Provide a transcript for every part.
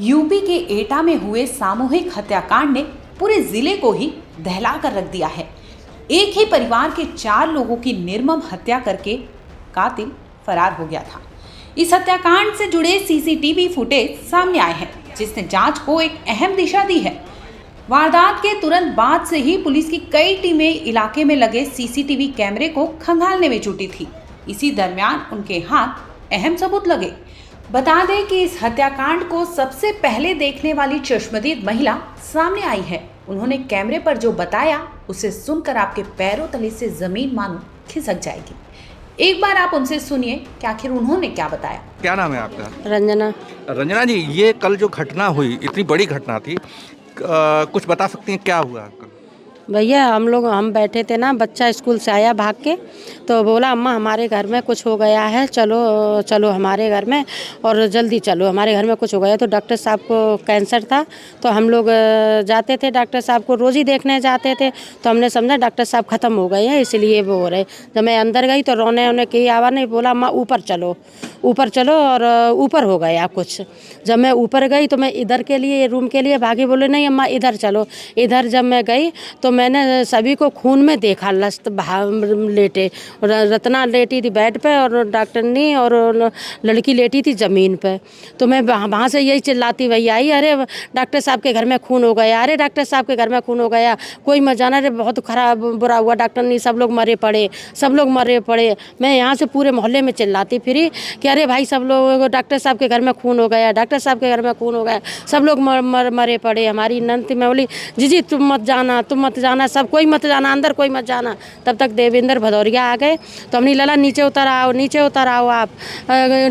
UP के एटा में हुए सामूहिक हत्याकांड ने पूरे जिले को ही दहला कर रख दिया है। एक ही परिवार के 4 लोगों की निर्मम हत्या करके कातिल फरार हो गया था। इस हत्याकांड से जुड़े सीसीटीवी फुटेज सामने आए हैं, जिसने जांच को एक अहम दिशा दी है। वारदात के तुरंत बाद से ही पुलिस की कई टीमें इलाके में लगे सीसीटीवी कैमरे को खंगालने में जुटी थी। इसी दरमियान उनके हाथ अहम सबूत लगे। बता दें कि इस हत्याकांड को सबसे पहले देखने वाली चश्मदीद महिला सामने आई है। उन्होंने कैमरे पर जो बताया उसे सुनकर आपके पैरों तले से जमीन मानो खिसक जाएगी। एक बार आप उनसे सुनिए कि आखिर उन्होंने क्या बताया। क्या नाम है आपका? रंजना। रंजना जी, ये कल जो घटना हुई, इतनी बड़ी घटना थी, कुछ बता सकती हैं क्या हुआ कल? भैया हम बैठे थे ना, बच्चा स्कूल से आया भाग के, तो बोला अम्मा हमारे घर में कुछ हो गया है, चलो चलो हमारे घर में और जल्दी चलो, हमारे घर में कुछ हो गया। तो डॉक्टर साहब को कैंसर था, तो हम लोग जाते थे डॉक्टर साहब को, रोज़ ही देखने जाते थे। तो हमने समझा डॉक्टर साहब ख़त्म हो गए हैं, इसलिए वो हो रहे। जब मैं अंदर गई तो रोने उन्हें की आवाज़ नहीं, बोला अम्मा ऊपर चलो और ऊपर हो गया कुछ। जब मैं ऊपर गई तो मैं इधर के लिए रूम के लिए भागी, बोले नहीं अम्मा इधर चलो। इधर जब मैं गई तो मैंने सभी को खून में देखा, लस्त लेटे, रत्ना लेटी थी बेड पे और डॉक्टरनी और लड़की लेटी थी ज़मीन पे। तो मैं वहाँ से यही चिल्लाती वही आई, अरे डॉक्टर साहब के घर में खून हो गया, अरे डॉक्टर साहब के घर में खून हो गया, कोई मत जाना रे, बहुत ख़राब बुरा हुआ, डॉक्टरनी सब लोग मरे पड़े। मैं यहाँ से पूरे मोहल्ले में चिल्लाती फिरी कि अरे भाई सब लोग, डॉक्टर साहब के घर में खून हो गया, डॉक्टर साहब के घर में खून हो गया, सब लोग मरे पड़े। हमारी नंद मैं बोली जी तुम मत जाना, सब कोई मत जाना, अंदर कोई मत जाना। तब तक देवेंद्र भदौरिया आ गए, तो हमने लला नीचे उतर आओ आप,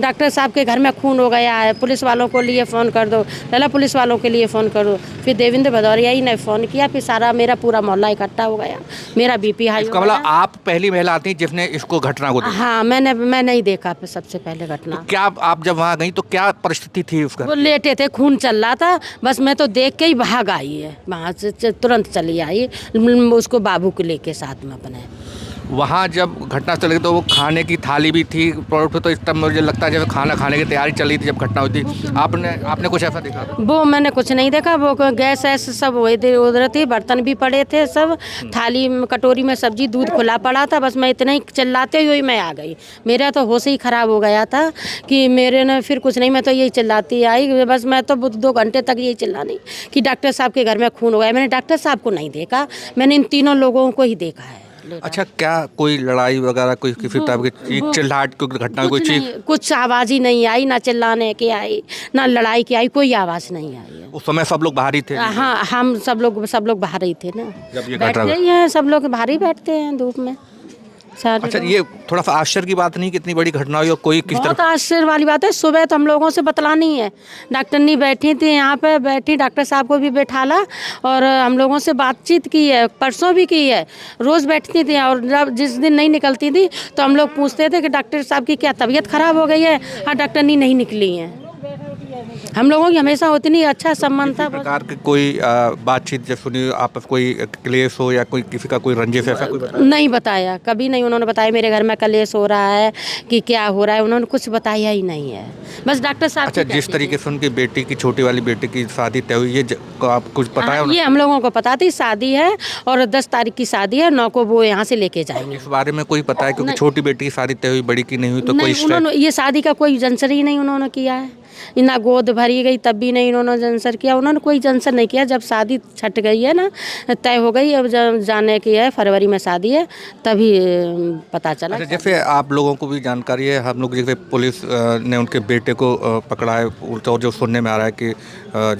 डॉक्टर साहब के घर में खून हो गया है, पुलिस वालों को लिए फ़ोन कर दो। लला पुलिस वालों के लिए फ़ोन करो। फिर देवेंद्र भदौरिया ही ने फ़ोन किया, फिर सारा मेरा पूरा मोहल्ला इकट्ठा हो गया, मेरा बीपी हाई हो गया। आप पहली महिला आती जिसने इसको घटना को देखा? हाँ, मैं नहीं देखा सबसे पहले घटना। तो क्या आप जब वहाँ गई तो क्या परिस्थिति थी उसका? वो लेटे थे, खून चल रहा था, बस मैं तो देख के ही भाग आई है, वहाँ से तुरंत चली आई उसको बाबू को लेके साथ में अपने। वहाँ जब घटना चली तो वो खाने की थाली भी थी तो इस टाइम मुझे लगता है जब खाना खाने की तैयारी चल रही थी जब घटना हुई थी। आपने कुछ ऐसा देखा? वो मैंने कुछ नहीं देखा, वो गैस ऐसे सब उधर थी, बर्तन भी पड़े थे सब, थाली कटोरी में सब्जी दूध खुला पड़ा था। बस मैं इतना ही चिल्लाते हुए मैं आ गई, मेरा तो होश ही ख़राब हो गया था कि मेरे ने फिर कुछ नहीं, मैं तो यही चिल्लाती आई। बस मैं तो 2 घंटे तक यही चिल्लानी कि डॉक्टर साहब के घर में खून हो गया। मैंने डॉक्टर साहब को नहीं देखा, मैंने इन तीनों लोगों को ही देखा है। अच्छा, क्या कोई लड़ाई वगैरह कोई किसी टाइप की चिल्लाहट की घटना, कोई चीज? कुछ आवाज़ ही नहीं आई, ना चिल्लाने की आई, ना लड़ाई की आई, कोई आवाज़ नहीं आई है। उस समय सब लोग बाहर ही थे? हाँ, हम सब लोग बाहर ही थे ना, जब ये बैठते ही हैं, सब लोग बाहर ही बैठते हैं धूप में। अच्छा, ये थोड़ा सा आश्चर्य की बात नहीं, कितनी बड़ी घटना हुई और कोई किस तरह? बहुत आश्चर्य वाली बात है। सुबह तो हम लोगों से बतलानी है, डॉक्टरनी बैठी थी यहाँ पे, बैठी डॉक्टर साहब को भी बैठाला और हम लोगों से बातचीत की है, परसों भी की है, रोज़ बैठती थी। और जब जिस दिन नहीं निकलती थी तो हम लोग पूछते थे कि डॉक्टर साहब की क्या तबीयत ख़राब हो गई है? हाँ, डॉक्टरनी नहीं निकली है। हम लोगों की हमेशा होती नहीं, अच्छा संबंध था। प्रकार की कोई बातचीत जब सुनी, आपस कोई क्लेश हो या कोई किसी का कोई रंजिश ऐसा कोई नहीं बताया, कभी नहीं उन्होंने बताया मेरे घर में कलेश हो रहा है कि क्या हो रहा है, उन्होंने कुछ बताया ही नहीं है। बस डॉक्टर साहब। अच्छा, जिस तरीके से उनकी बेटी की, छोटी वाली बेटी की शादी तय हुई, ये आप कुछ पता है? ये हम लोगों को पता थी, शादी है और 10 तारीख की शादी है, 9 को वो यहाँ से लेके जाएंगे। इस बारे में कोई पता है? क्योंकि छोटी बेटी की शादी तय हुई, बड़ी की नहीं हुई, तो कोई उन्होंने ये शादी का कोई जंसर ही नहीं उन्होंने किया है, ना गोद भरी गई तब भी नहीं उन्होंने जंसर किया, उन्होंने कोई जंसर नहीं किया। जब शादी छट गई है ना, तय हो गई, अब जब जाने की है, फरवरी में शादी है, तभी पता चला। अच्छा, जैसे आप लोगों को भी जानकारी है, हम लोग जैसे पुलिस ने उनके बेटे को पकड़ा है और जो सुनने में आ रहा है कि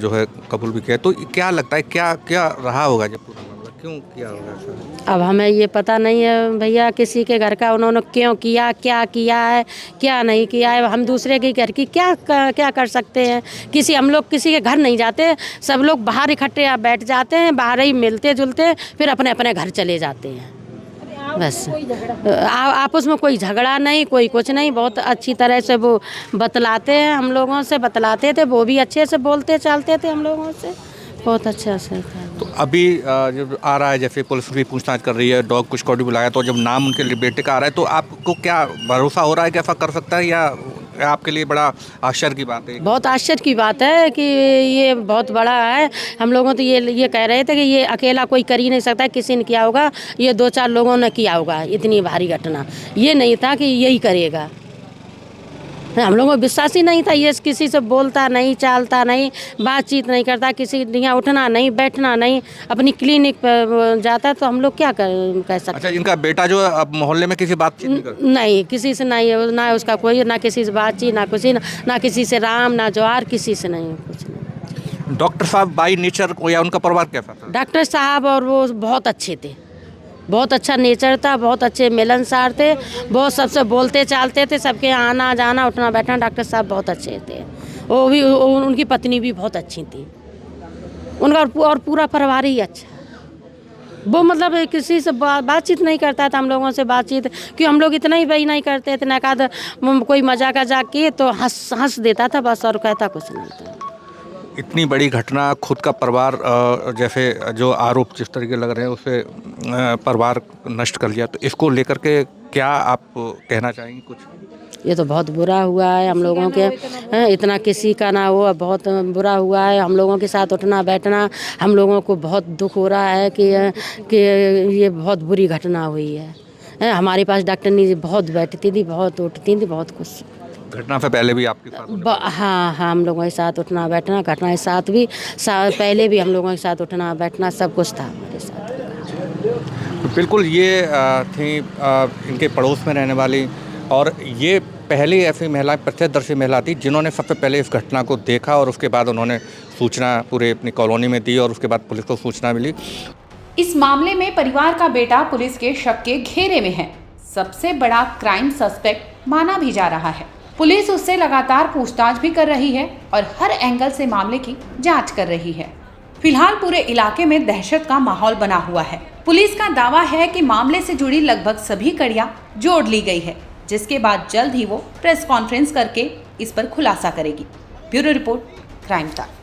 जो है कबूल भी किया, तो क्या लगता है क्या क्या रहा होगा जब पूरा मामला, क्यों किया होगा ऐसा? अब हमें ये पता नहीं है भैया, किसी के घर का उन्होंने क्यों किया, क्या किया है, क्या नहीं किया है। हम दूसरे के घर की क्या कर सकते हैं? हम लोग किसी के घर नहीं जाते, सब लोग बाहर इकट्ठे बैठ जाते हैं, बाहर ही मिलते जुलते, फिर अपने अपने घर चले जाते हैं। बस आपस में कोई झगड़ा नहीं, कोई कुछ नहीं, बहुत अच्छी तरह से वो बतलाते हैं, हम लोगों से बतलाते थे, वो भी अच्छे से बोलते चालते थे हम लोगों से, बहुत अच्छा से था। तो अभी जब आ रहा है, जैसे पुलिस भी पूछताछ कर रही है, डॉग कुछ स्क्वाड बुलाया, तो जब नाम उनके बेटे का आ रहा है तो आपको क्या भरोसा हो रहा है कि ऐसा कर सकता है या आपके लिए बड़ा आश्चर्य की बात है। बहुत आश्चर्य की बात है कि ये बहुत बड़ा है। हम लोगों तो ये कह रहे थे कि ये अकेला कोई कर ही नहीं सकता, किसी ने किया होगा, ये 2-4 लोगों ने किया होगा इतनी भारी घटना। ये नहीं था कि यही करेगा। हम लोगों को विश्वास ही नहीं था। ये किसी से बोलता नहीं, चालता नहीं, बातचीत नहीं करता, किसी यहाँ उठना नहीं, बैठना नहीं, अपनी क्लिनिक पर जाता, तो हम लोग क्या कह सकते। अच्छा, इनका बेटा जो है अब मोहल्ले में किसी बातचीत नहीं करता? नहीं, किसी से नहीं, ना उसका कोई, ना किसी से बातचीत, ना कुछ, ना किसी से राम, ना ज्वार, किसी से नहीं, कुछ नहीं। डॉक्टर साहब बाई नेचर को या उनका परिवार कैसा था? डॉक्टर साहब और वो बहुत अच्छे थे, बहुत अच्छा नेचर था, बहुत अच्छे मिलनसार थे, बहुत सबसे बोलते चालते थे, सबके आना जाना उठना बैठना। डॉक्टर साहब बहुत अच्छे थे। उनकी पत्नी भी बहुत अच्छी थी, उनका और पूरा परिवार ही अच्छा। वो मतलब किसी से बातचीत नहीं करता था, हम लोगों से बातचीत कि हम लोग इतना ही वही नहीं करते थे, ना कोई मजाक किए तो हंस देता था बस, और कहता कुछ नहीं था। इतनी बड़ी घटना, खुद का परिवार जैसे जो आरोप जिस तरीके लग रहे हैं उसे परिवार नष्ट कर लिया, तो इसको लेकर के क्या आप कहना चाहेंगे कुछ? ये तो बहुत बुरा हुआ है हम लोगों के, इतना किसी का ना हो, बहुत बुरा हुआ है। हम लोगों के साथ उठना बैठना, हम लोगों को बहुत दुख हो रहा है कि ये बहुत बुरी घटना हुई है। हमारे पास डॉक्टरनी बहुत बैठती थी, बहुत उठती थी, बहुत कुछ। घटना से पहले भी आपके साथ? हाँ, हम लोगों के साथ उठना बैठना, घटना के साथ भी, पहले भी हम लोगों के साथ उठना बैठना सब कुछ था हमारे साथ। तो बिल्कुल ये थी इनके पड़ोस में रहने वाली, और ये पहली ऐसी महिला, प्रत्यक्षदर्शी महिला थी जिन्होंने सबसे पहले इस घटना को देखा, और उसके बाद उन्होंने सूचना पूरे अपनी कॉलोनी में दी, और उसके बाद पुलिस को सूचना मिली। इस मामले में परिवार का बेटा पुलिस के शक के घेरे में है। सबसे बड़ा क्राइम सस्पेक्ट माना भी जा रहा है। पुलिस उससे लगातार पूछताछ भी कर रही है और हर एंगल से मामले की जांच कर रही है। फिलहाल पूरे इलाके में दहशत का माहौल बना हुआ है। पुलिस का दावा है कि मामले से जुड़ी लगभग सभी कड़ियां जोड़ ली गई है, जिसके बाद जल्द ही वो प्रेस कॉन्फ्रेंस करके इस पर खुलासा करेगी। Bureau report, crime time.